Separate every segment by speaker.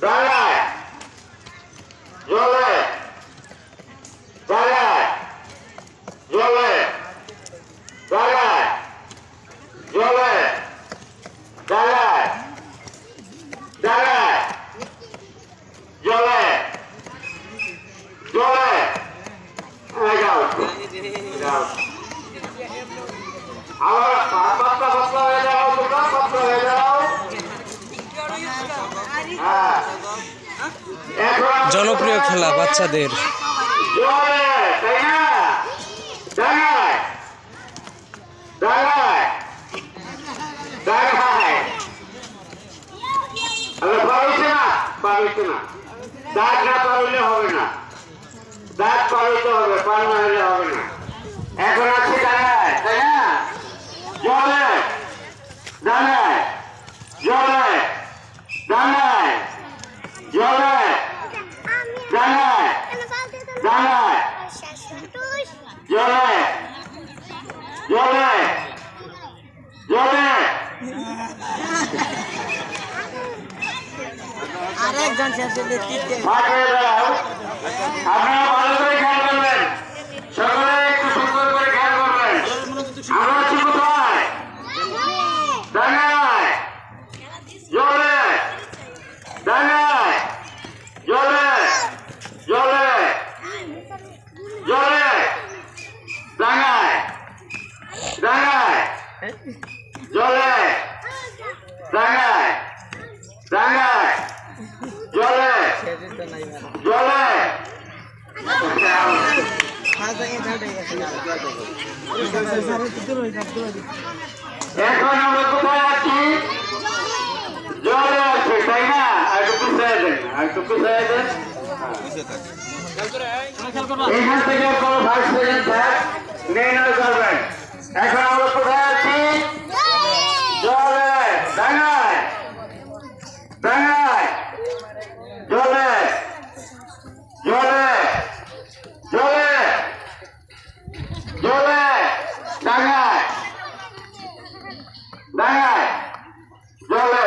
Speaker 1: দাঁড়ায় জলে দাঁড়ায় জলে দাঁড়ায় জলে দাঁড়ায় দাঁড়ায় জলে জলে যাও যাও আবার পাতলা পাতলা হয়ে যাও তোমরা পাতলা হয়ে যাও হ্যাঁ
Speaker 2: জনপ্রিয় খেলা বাচ্চাদের।
Speaker 1: জলে তাই না দাঁড়ায় দাঁড়ায় দাঁড়ায় পারছে না পারছে না দাঁত না পারলে হবে না দাঁত পারতে হবে পার না হলে হবে না এখন আছে দাঁড়ায় তাই না জলে দাঁড়ায় জলে দাঁড়ায় জলে দাঁড়ায় দাঁড়ায় জলে জলে জলে
Speaker 3: আরেকজন শেষে
Speaker 1: আপনারা ভালো করে খেয়াল করবেন সকলে একটু সুন্দর করে খেয়াল করবেন আমরা আছি কোথায় দাঁড়ায় জলে দাঁড়ায় জলে জলে জলে দাঁড়ায় দাঁড়ায় জলে দাঁড়ায় দাঁড়ায় জলে জলে এখন আমরা কোথায় আছি জলে আছে তাই না আর একটু পিছিয়ে দেন আর একটু পিছিয়ে দেন এখান থেকে কোনো ভাইস প্রেসিডেন্ট স্যার নির্ণয় করবেন এখন আমরা কোথায় আছি জলে দাঁড়ায় দাঁড়ায় জলে জলে জলে জলে দাঁড়ায় দাঁড়ায় জলে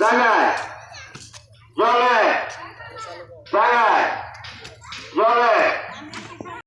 Speaker 1: দাঁড়ায়